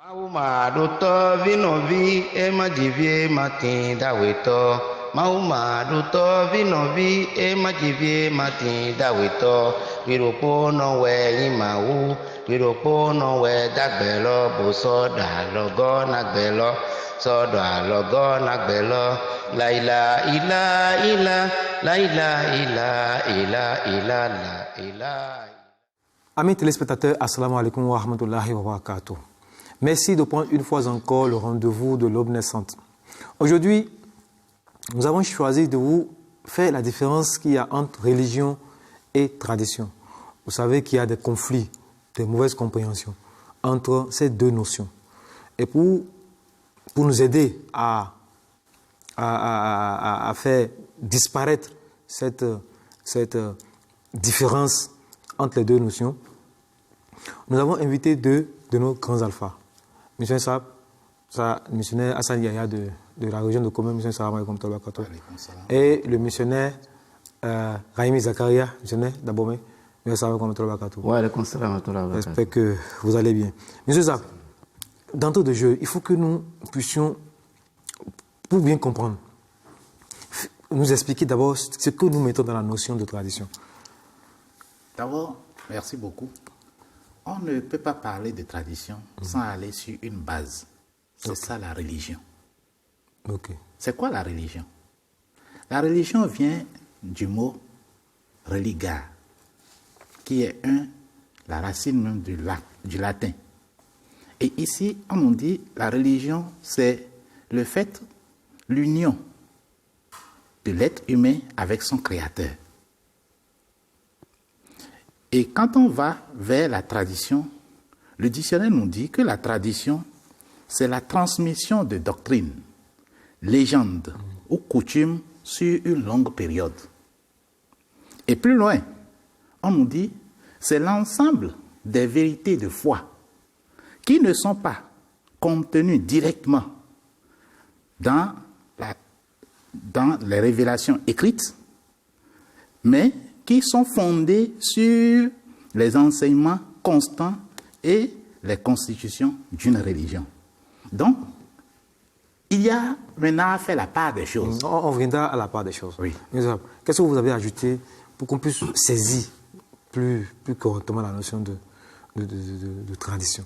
Mauma duto vinovi e majivie matin daweto. Mauma duto vinovi e majivie matin daweto. Wiropo no we imau, wiropo no we dagbelo boso da logo nagbelo. So da logo nagbelo. La ila ila ila, la ila ila ila ila la ila. Amis téléspectateurs, assalamu alaikum wa rahmatullahi wa barakatuh. Merci de prendre une fois encore le rendez-vous de l'Aube naissante. Aujourd'hui, nous avons choisi de vous faire la différence qu'il y a entre religion et tradition. Vous savez qu'il y a des conflits, des mauvaises compréhensions entre ces deux notions. Et pour nous aider à faire disparaître cette différence entre les deux notions, nous avons invité deux de nos grands alphas. Monsieur Saab, le missionnaire Hassan Yahya de la région de Kome, monsieur Saab, et le missionnaire Raimi Zakaria, missionnaire d'Abomey, monsieur Saab, j'espère que vous allez bien. Monsieur Saab, d'entrée de jeu, il faut que nous puissions, pour bien comprendre, nous expliquer d'abord ce que nous mettons dans la notion de tradition. D'abord, merci beaucoup. On ne peut pas parler de tradition sans aller sur une base. C'est ça la religion. C'est quoi la religion? La religion vient du mot religar, qui est la racine même du latin. Et ici, on nous dit la religion, c'est le fait, l'union de l'être humain avec son créateur. Et quand on va vers la tradition, le dictionnaire nous dit que la tradition, c'est la transmission de doctrines, légendes ou coutumes sur une longue période. Et plus loin, on nous dit c'est l'ensemble des vérités de foi qui ne sont pas contenues directement dans les révélations écrites, mais qui sont fondées sur les enseignements constants et les constitutions d'une religion. Donc, il y a maintenant à faire la part des choses. On viendra à la part des choses. Oui. Qu'est-ce que vous avez ajouté pour qu'on puisse saisir plus correctement la notion de tradition?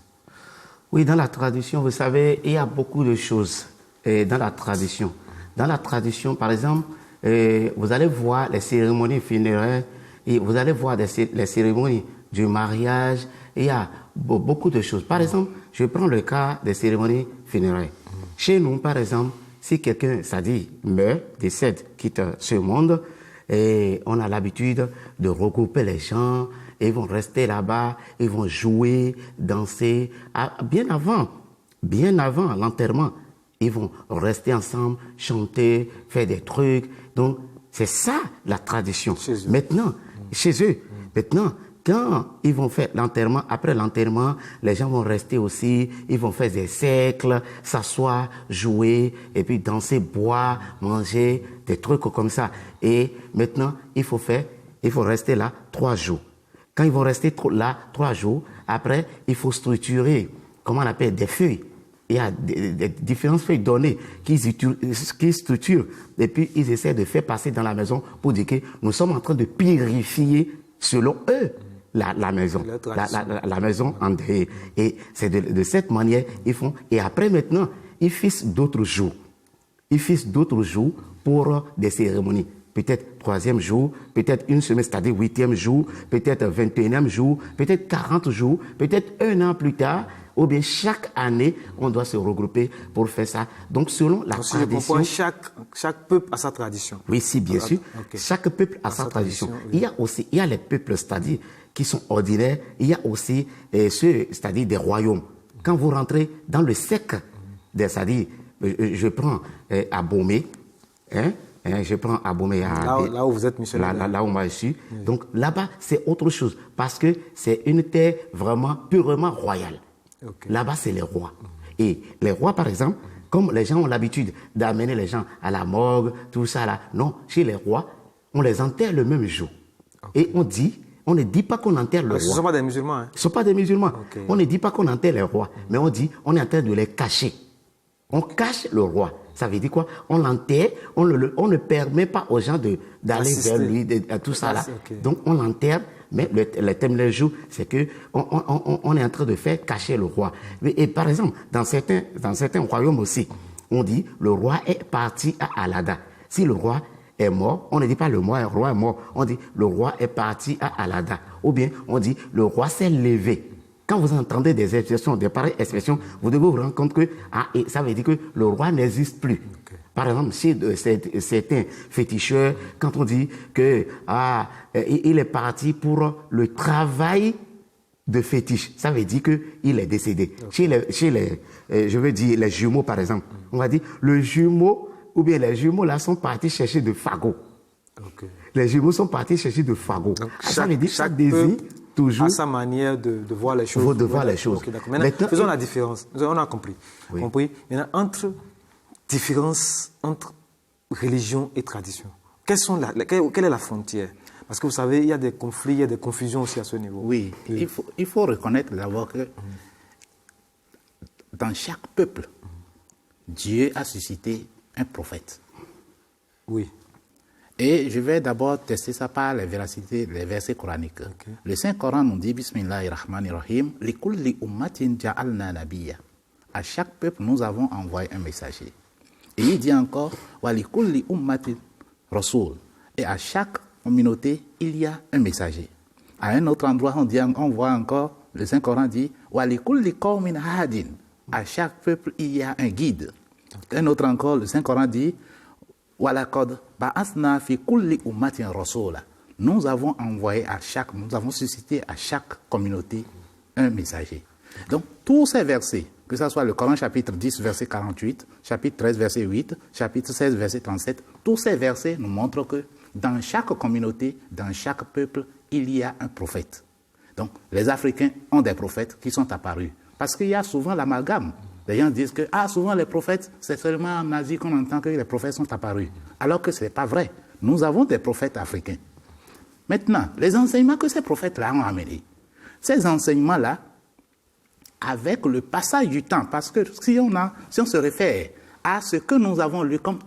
Oui, dans la tradition, vous savez, il y a beaucoup de choses dans la tradition. Dans la tradition, par exemple, vous allez voir les cérémonies funéraires, et vous allez voir les cérémonies du mariage, il y a beaucoup de choses. Par exemple, je prends le cas des cérémonies funéraires. Chez nous, par exemple, si quelqu'un, c'est-à-dire meurt, décède, quitte ce monde, et on a l'habitude de regrouper les gens, et ils vont rester là-bas, ils vont jouer, danser, bien avant l'enterrement. Ils vont rester ensemble, chanter, faire des trucs. Donc, c'est ça la tradition. Maintenant, chez eux, maintenant, quand ils vont faire l'enterrement, après l'enterrement, les gens vont rester aussi, ils vont faire des cercles, s'asseoir, jouer, et puis danser, boire, manger, des trucs comme ça. Et maintenant, il faut rester là 3 jours. Quand ils vont rester là 3 jours, après, il faut structurer, comment on appelle, des feuilles. Il y a des différentes feuilles données qui structurent et puis ils essaient de faire passer dans la maison pour dire que nous sommes en train de purifier, selon eux, la maison. La maison en dehors. Et c'est de cette manière ils font. Et après maintenant, ils fixent d'autres jours. Ils fixent d'autres jours pour des cérémonies. Peut-être 3e jour, peut-être une semaine, c'est-à-dire 8e jour, peut-être 21e jour, peut-être 40 jours, peut-être 1 an plus tard. Ou bien chaque année, on doit se regrouper pour faire ça. Donc, selon la tradition... Chaque peuple a sa tradition. Oui, si, bien sûr. Okay. Chaque peuple a sa tradition. Oui. Il y a les peuples, c'est-à-dire, qui sont ordinaires. Il y a aussi ceux, c'est-à-dire des royaumes. Quand vous rentrez dans le sec, c'est-à-dire, je prends Abomey, je prends Abomey là où vous êtes missionnaire. Là où moi je suis. Oui. Donc, là-bas, c'est autre chose. Parce que c'est une terre vraiment purement royale. Okay. Là-bas, c'est les rois. Et les rois, par exemple, comme les gens ont l'habitude d'amener les gens à la morgue, tout ça là, non, chez les rois, on les enterre le même jour. Okay. Et on dit, On ne dit pas qu'on enterre le roi. Ce ne sont pas des musulmans. Hein? Ce ne sont pas des musulmans. Okay. On ne dit pas qu'on enterre les rois, mais on dit on est en train de les cacher. On cache le roi. Ça veut dire quoi? On l'enterre, on ne permet pas aux gens d'aller vers lui, tout ça là. Okay. Donc on l'enterre, mais le thème du jour, c'est que on est en train de faire cacher le roi. Et par exemple, dans certains royaumes aussi, on dit le roi est parti à Alada. Si le roi est mort, on ne dit pas le roi est mort, on dit le roi est parti à Alada. Ou bien on dit le roi s'est levé. Quand vous entendez des expressions, des pareilles expressions, vous devez vous rendre compte que et ça veut dire que le roi n'existe plus. Okay. Par exemple, chez certains féticheurs, quand on dit que il est parti pour le travail de fétiche, ça veut dire qu'il est décédé. Okay. Chez les jumeaux, par exemple, on va dire le jumeau, ou bien les jumeaux là sont partis chercher de fagots. Okay. Les jumeaux sont partis chercher de fagots. Ça veut dire chaque désigne toujours à sa manière de voir les choses. De voir les choses. Okay, maintenant, faisons la différence. On a compris. Oui. Compris. Maintenant, différence entre religion et tradition. Quelle est la frontière? Parce que vous savez, il y a des conflits, il y a des confusions aussi à ce niveau. Oui. Il faut reconnaître d'abord que dans chaque peuple, Dieu a suscité un prophète. Oui. Et je vais d'abord tester ça par les véracités, les versets coraniques. Okay. Le Saint-Coran nous dit Bismillahirrahmanirrahim, Likulli ummatin ja'alna nabiyya. À chaque peuple, nous avons envoyé un messager. Et il dit encore Wa likulli ummatin rasoul. Et à chaque communauté, il y a un messager. À un autre endroit, on voit encore, le Saint-Coran dit Wa likulli qawmin hadin. À chaque peuple, il y a un guide. Okay. Un autre encore, le Saint-Coran dit nous avons envoyé nous avons suscité à chaque communauté un messager. Donc, tous ces versets, que ce soit le Coran chapitre 10, verset 48, chapitre 13, verset 8, chapitre 16, verset 37, tous ces versets nous montrent que dans chaque communauté, dans chaque peuple, il y a un prophète. Donc, les Africains ont des prophètes qui sont apparus. Parce qu'il y a souvent l'amalgame. Les gens disent que souvent les prophètes, c'est seulement en Asie qu'on entend que les prophètes sont apparus. Alors que ce n'est pas vrai. Nous avons des prophètes africains. Maintenant, les enseignements que ces prophètes-là ont amenés, ces enseignements-là, avec le passage du temps, parce que si on se réfère à ce que nous avons lu comme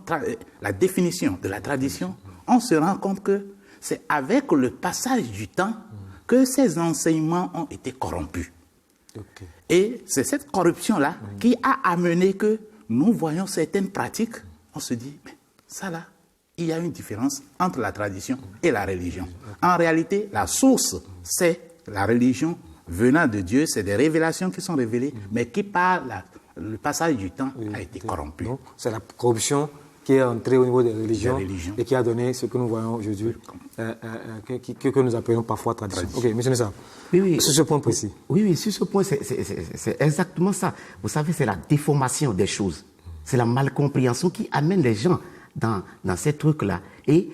la définition de la tradition, on se rend compte que c'est avec le passage du temps que ces enseignements ont été corrompus. Okay. Et c'est cette corruption-là qui a amené que nous voyons certaines pratiques, on se dit, mais ça là, il y a une différence entre la tradition et la religion. En réalité, la source, c'est la religion venant de Dieu, c'est des révélations qui sont révélées, mais qui par le passage du temps a été corrompu. C'est la corruption qui est entrée au niveau des religions et qui a donné ce que nous voyons aujourd'hui, que nous appelons parfois tradition. Ok, monsieur Nessa, sur ce point précis. Oui, sur ce point, c'est exactement ça. Vous savez, c'est la déformation des choses. C'est la malcompréhension qui amène les gens dans ces trucs-là. Et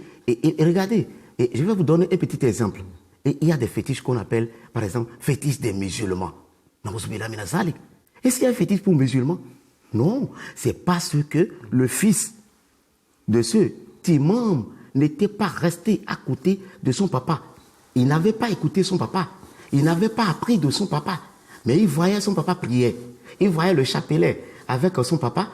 regardez, je vais vous donner un petit exemple. Et il y a des fétiches qu'on appelle, par exemple, fétiches des musulmans. Est-ce qu'il y a un fétiche pour musulmans? Non, c'est parce que le fils de ce imam n'était pas resté à côté de son papa. Il n'avait pas écouté son papa. Il n'avait pas appris de son papa. Mais il voyait son papa prier. Il voyait le chapelet avec son papa.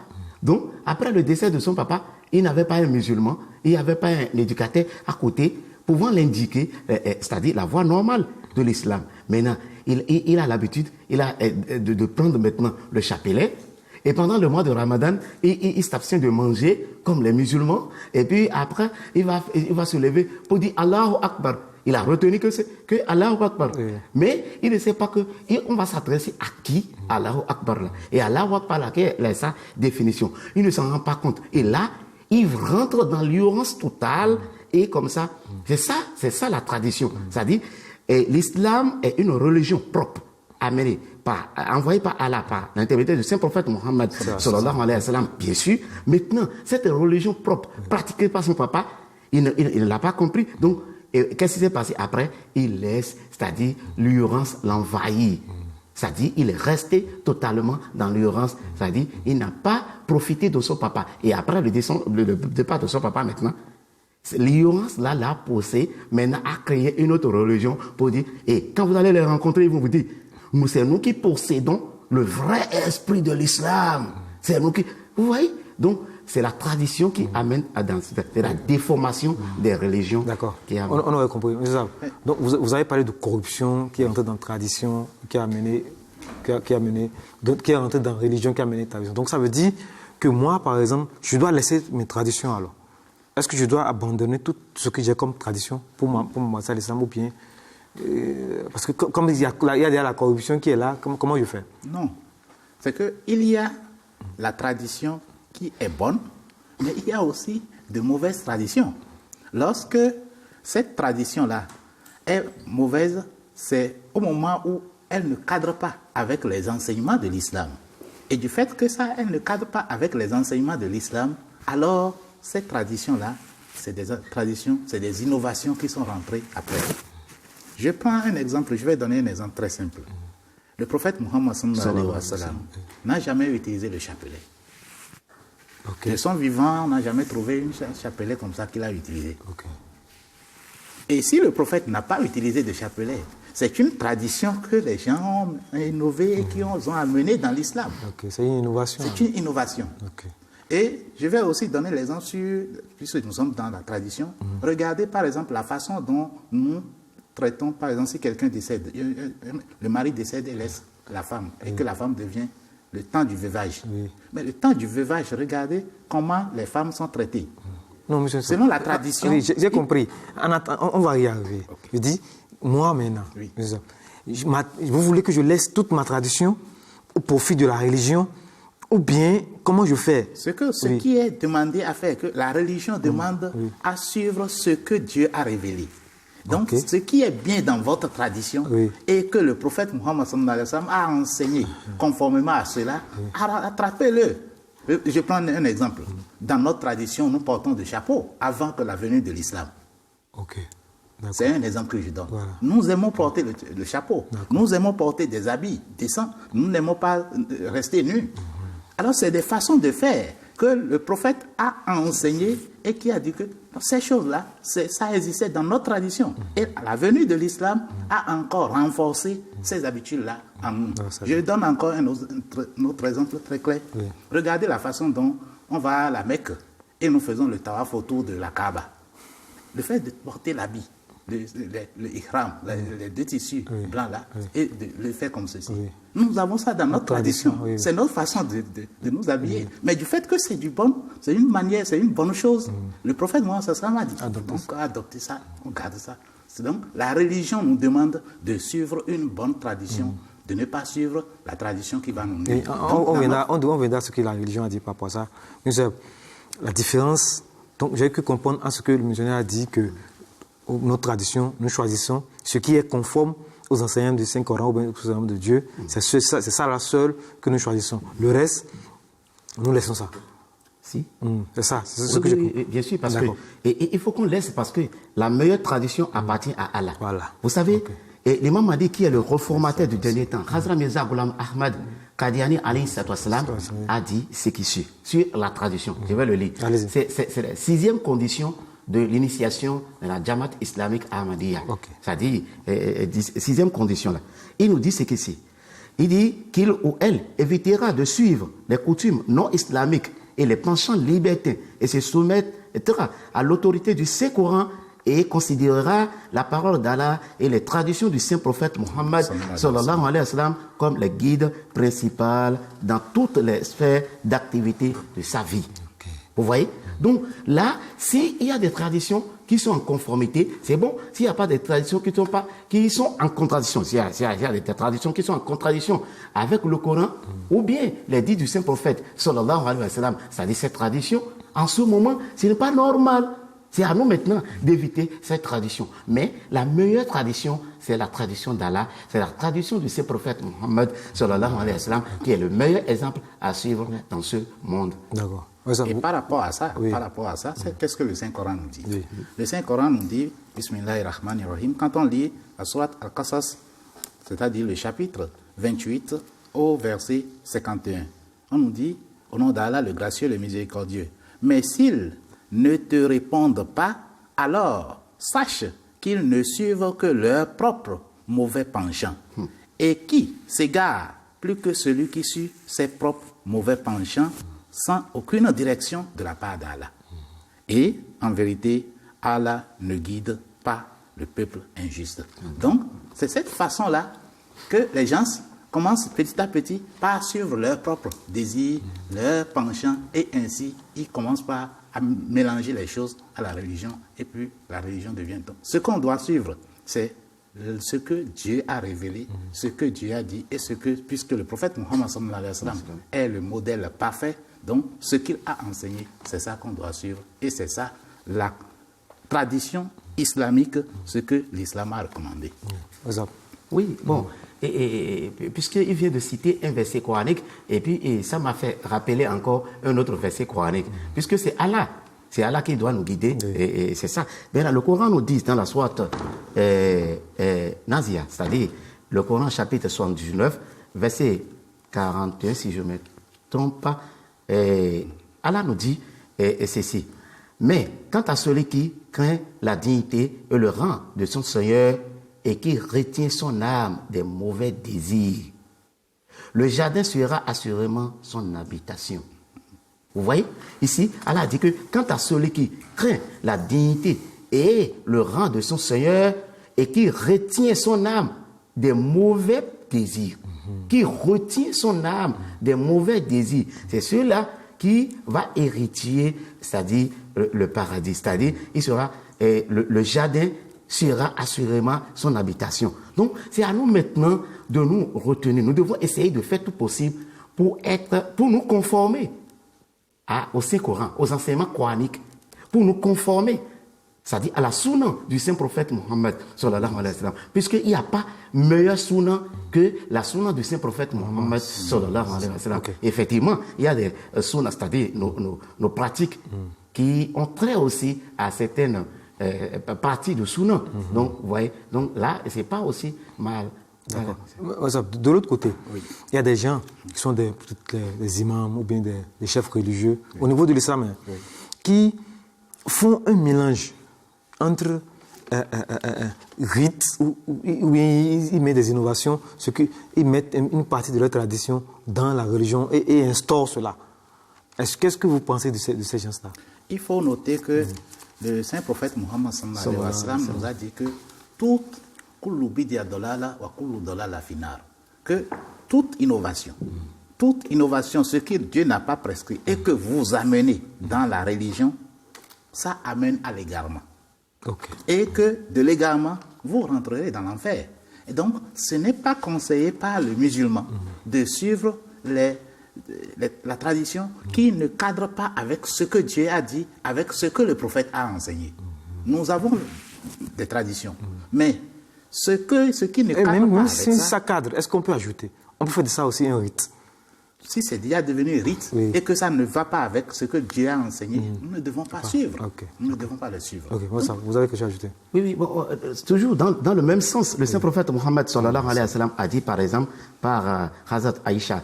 Donc, après le décès de son papa, il n'avait pas un musulman, il n'y avait pas un éducateur à côté pouvant l'indiquer, c'est-à-dire la voie normale de l'islam. Maintenant, il a l'habitude de prendre maintenant le chapelet. Et pendant le mois de Ramadan, il s'abstient de manger comme les musulmans. Et puis après, il va se lever pour dire Allahu Akbar. Il a retenu que Allahu Akbar. Oui. Mais il ne sait pas qu'on va s'adresser à qui Allahu Akbar là. Et Allahu Akbar là, quelle est sa définition? Il ne s'en rend pas compte. Et là, il rentre dans l'ignorance totale. Et comme ça, c'est ça la tradition. C'est-à-dire, l'islam est une religion propre, envoyée par Allah, par l'intermédiaire du saint prophète Mohammed, sallallahu alayhi wa sallam, bien sûr. Maintenant, cette religion propre, pratiquée par son papa, il ne l'a pas compris. Donc, qu'est-ce qui s'est passé après? Il laisse, c'est-à-dire, l'ignorance l'envahir. C'est-à-dire, il est resté totalement dans l'ignorance. C'est-à-dire, il n'a pas profité de son papa. Et après le départ de son papa, maintenant, L'ignorance là l'a poussé maintenant à créer une autre religion pour dire, et quand vous allez les rencontrer, ils vont vous dire, c'est nous qui possédons le vrai esprit de l'islam. C'est nous qui... Vous voyez? Donc, c'est la tradition qui amène à danser. C'est la déformation des religions. D'accord. On aurait compris. Donc, vous avez parlé de corruption qui est entrée dans la tradition, qui est rentrée dans la religion, qui a amené la tradition. Donc, ça veut dire que moi, par exemple, je dois laisser mes traditions alors. Est-ce que je dois abandonner tout ce que j'ai comme tradition pour moi, ça, l'islam, ou bien... parce que comme il y a la corruption qui est là, comment je fais? Non. C'est qu'il y a la tradition qui est bonne, mais il y a aussi de mauvaises traditions. Lorsque cette tradition-là est mauvaise, c'est au moment où elle ne cadre pas avec les enseignements de l'islam. Et du fait que ça, elle ne cadre pas avec les enseignements de l'islam, alors cette tradition-là, c'est des traditions, c'est des innovations qui sont rentrées après. Je prends un exemple, je vais donner un exemple très simple. Le prophète Muhammad sallallahu alayhi wa sallam n'a jamais utilisé le chapelet. Okay. De son vivant, on n'a jamais trouvé un chapelet comme ça qu'il a utilisé. Okay. Et si le prophète n'a pas utilisé de chapelet, c'est une tradition que les gens ont innové et qui ont amené dans l'islam. Okay. C'est une innovation. C'est une innovation. Okay. Et je vais aussi donner l'exemple puisque nous sommes dans la tradition, regardez par exemple la façon dont nous traitons, par exemple, si quelqu'un décède, le mari décède et laisse la femme, et que la femme devient le temps du veuvage. Oui. Mais le temps du veuvage, regardez comment les femmes sont traitées. Non, monsieur, selon la tradition... Oui, j'ai compris. On va y arriver. Okay. Je dis, moi maintenant, oui. Vous voulez que je laisse toute ma tradition au profit de la religion, ou bien, comment je fais? Ce qui est demandé à faire, que la religion demande à suivre ce que Dieu a révélé. Donc, ce qui est bien dans votre tradition et que le prophète Muhammad sallallahu alayhi wa sallam a enseigné conformément à cela, attrapez-le. Je prends un exemple. Dans notre tradition, nous portons des chapeaux avant que la venue de l'islam. C'est un exemple que je donne. Voilà. Nous aimons porter le chapeau. Nous aimons porter des habits décents. Nous n'aimons pas rester nus. Alors, c'est des façons de faire que le prophète a enseigné et qui a dit que ces choses-là, ça existait dans notre tradition. Et la venue de l'islam a encore renforcé ces habitudes-là en nous. Je donne encore un autre exemple très clair. Oui. Regardez la façon dont on va à la Mecque et nous faisons le tawaf autour de la Kaaba. Le fait de porter l'habit, le ihram, les deux tissus blancs là, et de le faire comme ceci. Nous avons ça dans notre tradition. C'est notre façon de nous habiller. Mais du fait que c'est du bon, c'est une manière, c'est une bonne chose. Le prophète Mohammed sallallahu alayhi wa sallam a dit, on adopte ça, on garde ça. Donc la religion nous demande de suivre une bonne tradition, de ne pas suivre la tradition qui va nous nuire. On verra ce que la religion a dit par rapport à ça. Mais la différence, donc j'ai pu comprendre en ce que le missionnaire a dit que notre tradition, nous choisissons ce qui est conforme aux enseignements du Saint-Coran ou aux enseignements de Dieu. C'est ça la seule que nous choisissons. Le reste, nous laissons ça. Si. C'est ça, c'est ce que j'ai compris. Bien sûr, parce que il faut qu'on laisse, parce que la meilleure tradition appartient à Allah. Voilà. Vous savez, l'imam Mahdi, qui est le réformateur du dernier temps, Hazrat Mirza Ghulam Ahmad Qadiani alayhi salam, a dit ce qui suit sur la tradition. Je vais le lire. C'est la 6e condition de l'initiation de la Jamaat islamique Ahmadiyya. C'est-à-dire, 6e condition là. Il nous dit ce que c'est. Il dit qu'il ou elle évitera de suivre les coutumes non islamiques et les penchants libertins et se soumettre à l'autorité du Saint-Coran et considérera la parole d'Allah et les traditions du saint prophète Muhammad sallallahu alayhi wa sallam comme les guides principaux dans toutes les sphères d'activité de sa vie. Vous voyez? Donc là, s'il y a des traditions qui sont en conformité, c'est bon. S'il n'y a pas des traditions qui sont en contradiction, s'il y a des traditions qui sont en contradiction avec le Coran, ou bien les dits du saint prophète sallallahu alayhi wa sallam, c'est-à-dire cette tradition, en ce moment, ce n'est pas normal. C'est à nous maintenant d'éviter cette tradition. Mais la meilleure tradition, c'est la tradition d'Allah, c'est la tradition du saint prophète Muhammad sallallahu alayhi wa sallam, qui est le meilleur exemple à suivre dans ce monde. D'accord. Et par rapport à ça, qu'est-ce que le Saint-Coran nous dit? Le Saint-Coran nous dit, Bismillahirrahmanirrahim, quand on lit la sourate Al-Qasas, c'est-à-dire le chapitre 28 au verset 51, on nous dit, au nom d'Allah, le gracieux, le miséricordieux. Mais s'ils ne te répondent pas, alors sache qu'ils ne suivent que leur propre mauvais penchant, et qui s'égare plus que celui qui suit ses propres mauvais penchants sans aucune direction de la part d'Allah. Et en vérité, Allah ne guide pas le peuple injuste. Donc, c'est cette façon-là que les gens commencent petit à petit par suivre leurs propres désirs, leurs penchants, et ainsi, ils commencent par à mélanger les choses à la religion, et puis la religion devient... Donc, ce qu'on doit suivre, c'est ce que Dieu a révélé, ce que Dieu a dit, et ce que, puisque le prophète Mohammed sallallahu alayhi wa sallam est le modèle parfait, donc ce qu'il a enseigné, c'est ça qu'on doit suivre, et c'est ça la tradition islamique, ce que l'islam a recommandé. Oui, bon, et puisqu'il vient de citer un verset coranique, et puis ça m'a fait rappeler encore un autre verset coranique, puisque c'est Allah qui doit nous guider, et c'est ça. Mais là, le Coran nous dit dans la sourate Nazia, c'est-à-dire le Coran chapitre 79, verset 41, si je ne me trompe pas, Allah nous dit ceci. Mais quant à celui qui craint la dignité et le rang de son Seigneur et qui retient son âme des mauvais désirs, le jardin sera assurément son habitation. Vous voyez, ici, Allah dit que quant à celui qui craint la dignité et le rang de son Seigneur et qui retient son âme des mauvais désirs, qui retient son âme des mauvais désirs, c'est celui-là qui va hériter, c'est-à-dire le paradis, c'est-à-dire il sera, le jardin sera assurément son habitation. Donc, c'est à nous maintenant de nous retenir. Nous devons essayer de faire tout possible pour nous conformer au Saint-Coran, aux enseignements coraniques, pour nous conformer, c'est-à-dire à la sunna du Saint-Prophète Mohammed, sallallahu alayhi wa sallam, puisqu'il n'y a pas meilleur sunna que la sunna du Saint-Prophète Mohammed, sallallahu alayhi wa sallam. Effectivement, il y a des sunnas, c'est-à-dire nos pratiques, qui ont trait aussi à certaines parties de sunna. Donc, vous voyez, donc là, c'est pas aussi mal. De l'autre côté, il y a des gens qui sont des imams ou bien des chefs religieux au niveau de l'islam qui font un mélange entre rites où ils mettent des innovations, ils mettent une partie de leur tradition dans la religion et instaurent cela. Qu'est-ce que vous pensez de ces gens-là? Il faut noter que le saint prophète Mohammed sallallahu alayhi wa sallam nous a dit que toute innovation, ce que Dieu n'a pas prescrit et que vous amenez dans la religion, ça amène à l'égarement. Et que de l'égarement, vous rentrerez dans l'enfer. Et donc, ce n'est pas conseillé par le musulman de suivre la tradition qui ne cadre pas avec ce que Dieu a dit, avec ce que le prophète a enseigné. Nous avons des traditions, mais ce qui ne cadre pas même avec si ça cadre, est-ce qu'on peut ajouter? On peut faire de ça aussi un rite. Si c'est déjà devenu rite et que ça ne va pas avec ce que Dieu a enseigné, nous ne devons pas suivre. Nous ne devons pas le suivre. Vous avez quelque chose à ajouter? Oui, toujours dans le même sens. Le saint prophète Mohammed sallallahu alayhi wa sallam a dit, par exemple, par Hazrat Aïcha,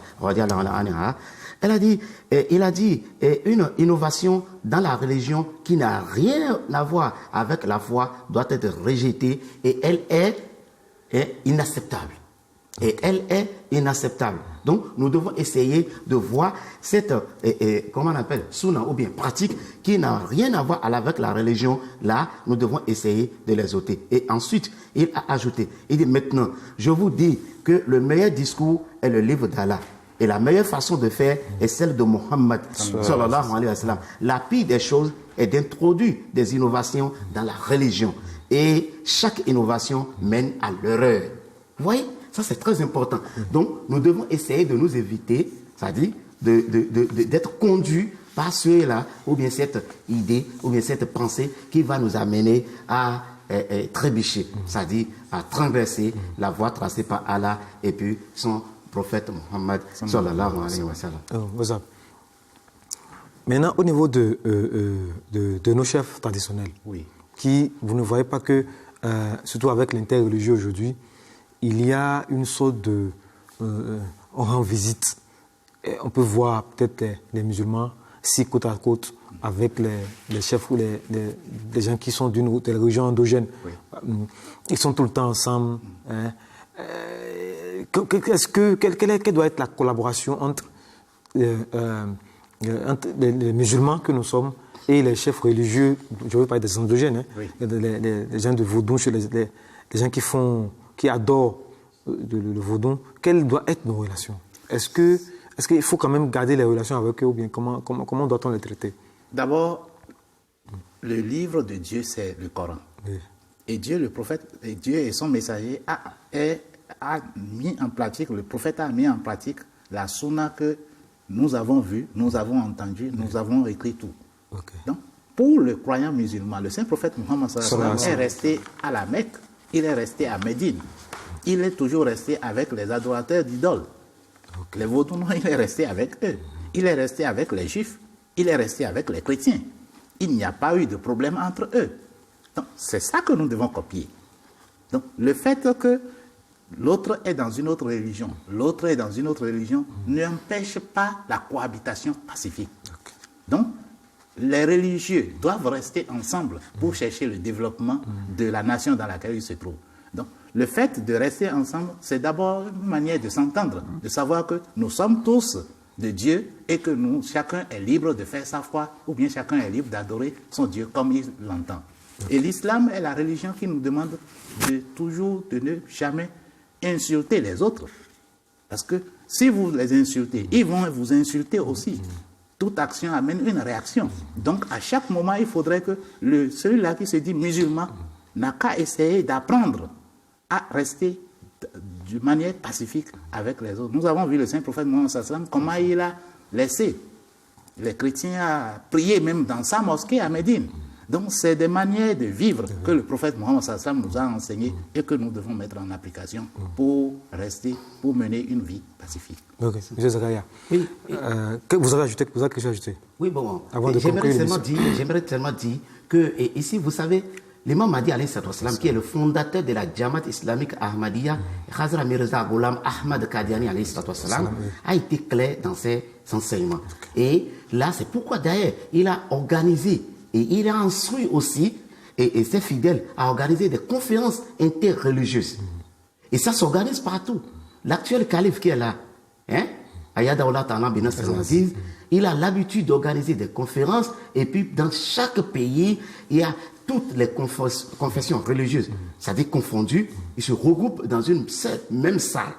il a dit une innovation dans la religion qui n'a rien à voir avec la foi doit être rejetée et elle est inacceptable. Et elle est inacceptable. Donc, nous devons essayer de voir cette, comment on appelle, sunna ou bien pratique qui n'a rien à voir avec la religion. Là, nous devons essayer de les ôter. Et ensuite, il a ajouté, il dit maintenant, je vous dis que le meilleur discours est le livre d'Allah. Et la meilleure façon de faire est celle de Mohammed, sallallahu alayhi wa sallam. La pire des choses est d'introduire des innovations dans la religion. Et chaque innovation mène à l'erreur. Vous voyez? Ça, c'est très important. Donc, nous devons essayer de nous éviter, c'est-à-dire d'être conduits par ceux-là, ou bien cette idée, ou bien cette pensée qui va nous amener à trébucher, c'est-à-dire à traverser la voie tracée par Allah et puis son prophète Mohammed, sallallahu alayhi wa sallam. Maintenant, au niveau de nos chefs traditionnels, qui, vous ne voyez pas que, surtout avec l'interreligieux aujourd'hui, il y a une sorte on rend visite. Et on peut voir peut-être des musulmans, si côte à côte avec les chefs ou les gens qui sont d'une religion endogène. Oui. Ils sont tout le temps ensemble. Quelle doit être la collaboration entre les musulmans que nous sommes et les chefs religieux, je veux parler des endogènes, oui. les gens de vaudou, les gens qui adorent le vaudou, quelles doivent être nos relations? Est-ce qu'il faut quand même garder les relations avec eux ou bien comment doit-on les traiter? D'abord, le livre de Dieu, c'est le Coran. Oui. Et Dieu, le prophète, et Dieu et son messager a mis en pratique, le prophète a mis en pratique la sunna que nous avons vue, nous avons entendue, nous avons écrit tout. Okay. Donc, pour le croyant musulman, le saint prophète Mohammed est resté à la Mecque, il est resté à Médine. Il est toujours resté avec les adorateurs d'idoles. Okay. Les vaudous, il est resté avec eux. Il est resté avec les juifs. Il est resté avec les chrétiens. Il n'y a pas eu de problème entre eux. Donc, c'est ça que nous devons copier. Donc, le fait que l'autre est dans une autre religion, l'autre est dans une autre religion, n'empêche pas la cohabitation pacifique. Okay. Donc, les religieux doivent rester ensemble pour chercher le développement de la nation dans laquelle ils se trouvent. Donc, le fait de rester ensemble, c'est d'abord une manière de s'entendre, de savoir que nous sommes tous de Dieu et que chacun est libre de faire sa foi ou bien chacun est libre d'adorer son Dieu comme il l'entend. Okay. Et l'islam est la religion qui nous demande de ne jamais insulter les autres. Parce que si vous les insultez, ils vont vous insulter aussi. Toute action amène une réaction. Donc, à chaque moment, il faudrait que celui-là qui se dit musulman n'a qu'à essayer d'apprendre à rester de manière pacifique avec les autres. Nous avons vu le saint prophète Mohammed sallam comment il a laissé les chrétiens à prier même dans sa mosquée à Médine. Donc, c'est des manières de vivre que le prophète Mohammed sallam nous a enseigné et que nous devons mettre en application pour mener une vie pacifique. Ok, M. Zakaria. Oui. Vous avez quelque chose à ajouter? Oui, bon. J'aimerais seulement dire que, et ici, vous savez, l'imam Mahdi alayhi salam, qui est le fondateur de la Jamaat islamique Ahmadiyya, Hazrat Mirza Ghulam Ahmad Qadiani alayhi salam, a été clair dans ses enseignements. Et là, c'est pourquoi d'ailleurs, il a organisé et il a instruit aussi, et ses fidèles, à organiser des conférences interreligieuses. Et ça s'organise partout. L'actuel calife qui est là, Ayadaoula Ta'ala bin Nasser al-Aziz, il a l'habitude d'organiser des conférences, et puis dans chaque pays, il y a toutes les confessions religieuses, c'est-à-dire confondues, ils se regroupent dans une même salle.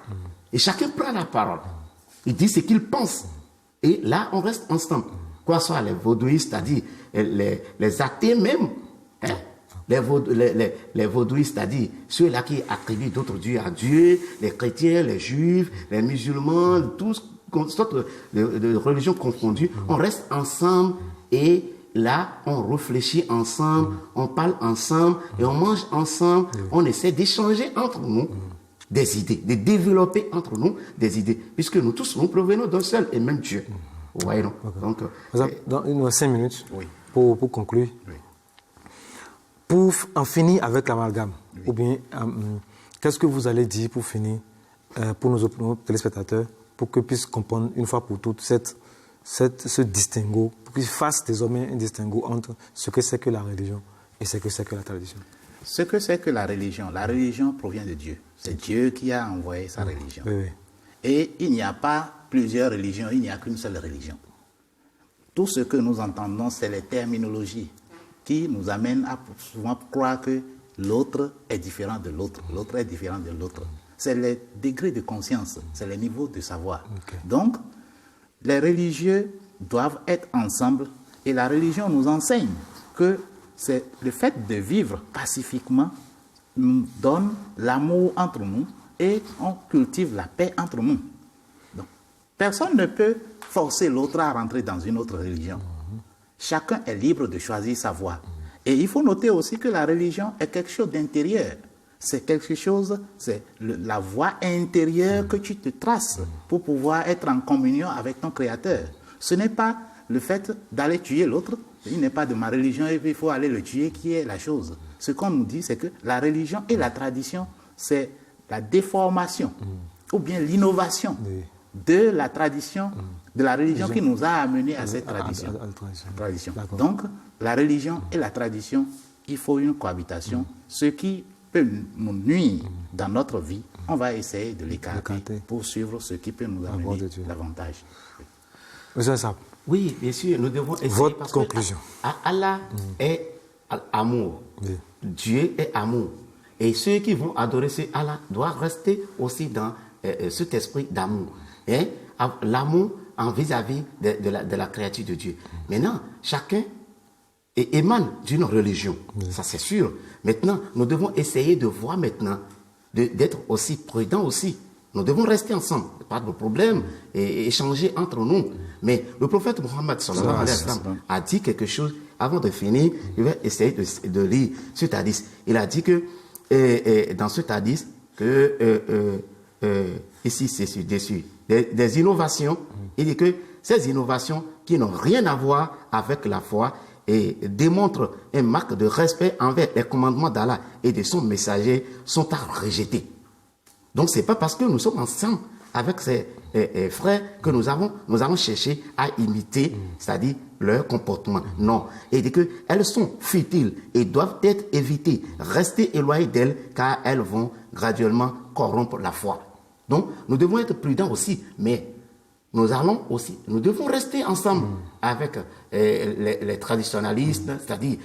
Et chacun prend la parole. Il dit ce qu'il pense. Et là, on reste ensemble. Quoi soit les vaudouistes, c'est-à-dire les athées même, les vaudouistes, c'est-à-dire ceux-là qui attribuent d'autres dieux à Dieu, les chrétiens, les juifs, les musulmans, tous sortes de religions confondues, on reste ensemble et là, on réfléchit ensemble, on parle ensemble et on mange ensemble, on essaie d'échanger entre nous des idées, de développer entre nous des idées, puisque nous tous, nous provenons d'un seul et même Dieu. Vous voyez, non? Okay. Donc, il nous reste 5 minutes pour conclure. Oui. Pour en finir avec l'amalgame, ou bien, qu'est-ce que vous allez dire pour finir, pour nos téléspectateurs, pour qu'ils puissent comprendre une fois pour toutes ce distinguo, pour qu'ils fassent désormais un distinguo entre ce que c'est que la religion et ce que c'est que la tradition? Ce que c'est que la religion provient de Dieu. C'est Dieu qui a envoyé sa religion. Oui. Et il n'y a pas plusieurs religions, il n'y a qu'une seule religion. Tout ce que nous entendons, c'est les terminologies qui nous amènent à souvent croire que l'autre est différent de l'autre, l'autre est différent de l'autre. C'est les degrés de conscience, c'est les niveaux de savoir. Okay. Donc, les religieux doivent être ensemble et la religion nous enseigne que c'est le fait de vivre pacifiquement nous donne l'amour entre nous et on cultive la paix entre nous. Donc, personne ne peut forcer l'autre à rentrer dans une autre religion. Chacun est libre de choisir sa voie. Et il faut noter aussi que la religion est quelque chose d'intérieur. C'est quelque chose, c'est la voie intérieure que tu te traces pour pouvoir être en communion avec ton Créateur. Ce n'est pas le fait d'aller tuer l'autre. Il n'est pas de ma religion et puis il faut aller le tuer qui est la chose. Ce qu'on nous dit, c'est que la religion et la tradition, c'est la déformation ou bien l'innovation de la tradition de la religion qui nous a amenés à cette tradition. Donc, la religion et la tradition, il faut une cohabitation. Ce qui peut nous nuire dans notre vie, on va essayer de l'écarter pour suivre ce qui peut nous amener davantage. Monsieur Sab. Oui, bien sûr, nous devons essayer. Votre conclusion. Allah est amour. Oui. Dieu est amour. Et ceux qui vont adorer ce Allah doivent rester aussi dans cet esprit d'amour. Hein? L'amour en vis-à-vis de la créature de Dieu. Maintenant, chacun émane d'une religion. Oui. Ça, c'est sûr. Maintenant, nous devons essayer de voir maintenant, d'être aussi prudents aussi. Nous devons rester ensemble, pas de problème, et échanger entre nous. Mais le prophète Mohammed sallallahu alayhi wa sallam a dit quelque chose. Avant de finir, je vais essayer de lire ce hadith. Il a dit que, dans ce hadith, que, ici, c'est dessus, des innovations. Il dit que ces innovations qui n'ont rien à voir avec la foi et démontrent une marque de respect envers les commandements d'Allah et de son messager sont à rejeter. Donc, ce n'est pas parce que nous sommes ensemble avec ces frères que nous avons cherché à imiter, c'est-à-dire leur comportement. Non. Et dit qu'elles sont futiles et doivent être évitées. Restez éloignés d'elles car elles vont graduellement corrompre la foi. Donc, nous devons être prudents aussi, mais nous devons rester ensemble avec les traditionalistes, c'est-à-dire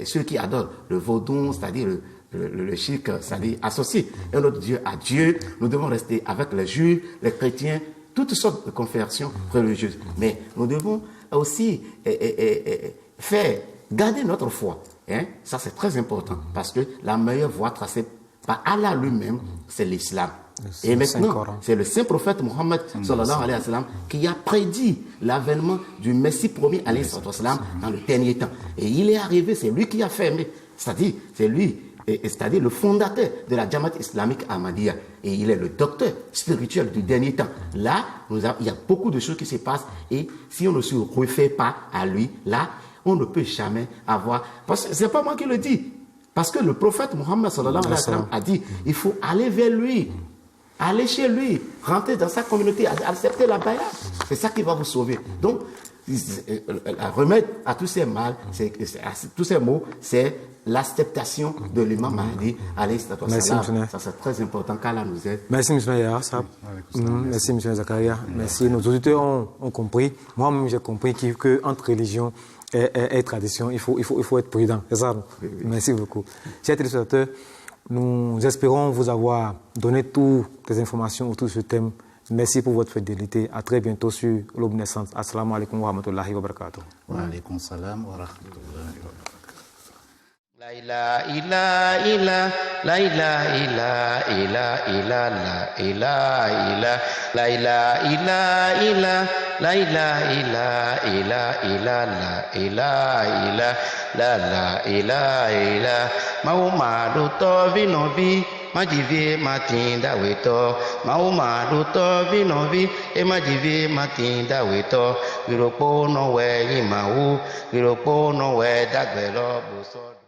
ceux qui adorent le vaudou, c'est-à-dire le shirk, c'est-à-dire associer un autre Dieu à Dieu. Nous devons rester avec les juifs, les chrétiens, toutes sortes de confessions religieuses. Mais nous devons aussi garder notre foi. Hein? Ça, c'est très important parce que la meilleure voie tracée par Allah lui-même, c'est l'islam. Et maintenant, c'est le saint prophète Mohammed sallallahu alayhi wa sallam qui a prédit l'avènement du Messie promis alayhi wa sallam dans le dernier temps. Et il est arrivé, c'est lui qui a fermé, c'est-à-dire, c'est lui. C'est-à-dire le fondateur de la Jamaat islamique Ahmadiyya. Et il est le docteur spirituel du dernier temps. Là, il y a beaucoup de choses qui se passent. Et si on ne se refait pas à lui, là, on ne peut jamais avoir... Parce que ce n'est pas moi qui le dis. Parce que le prophète Mohammed sallallahu alayhi wa sallam a dit, il faut aller vers lui, aller chez lui, rentrer dans sa communauté, accepter la bay'a. C'est ça qui va vous sauver. Donc, le remède à tous ces mal, tous ces maux, c'est l'acceptation de l'imam Mahdi alayhi salam. Ça c'est très important car là nous aide. Merci M. Yassab. Merci M. Zakaria. Merci. Nos auditeurs ont compris. Moi-même j'ai compris qu'entre religion et tradition, il faut être prudent. C'est ça. Oui. Merci beaucoup. Chers téléspectateurs, nous espérons vous avoir donné toutes les informations autour de ce thème. Merci pour votre fidélité. À très bientôt sur l'Aube Naissante. Assalamu alaikum wa rahmatullahi wa barakatuh. Wa alaikum salam wa rahmatullahi wa barakatuh. La ilaha illa illa, la ilaha illa illa illa, la ilaha illa, la ilaha illa illa, la ilaha illa illa illa, la ilaha illa, la ilaha illa. Mahumadu to vinovi, majivie matinda weto. Mahumadu to vinovi, e majivie matinda weto. Viropo no we imahu, viropo no we dagbelo buso.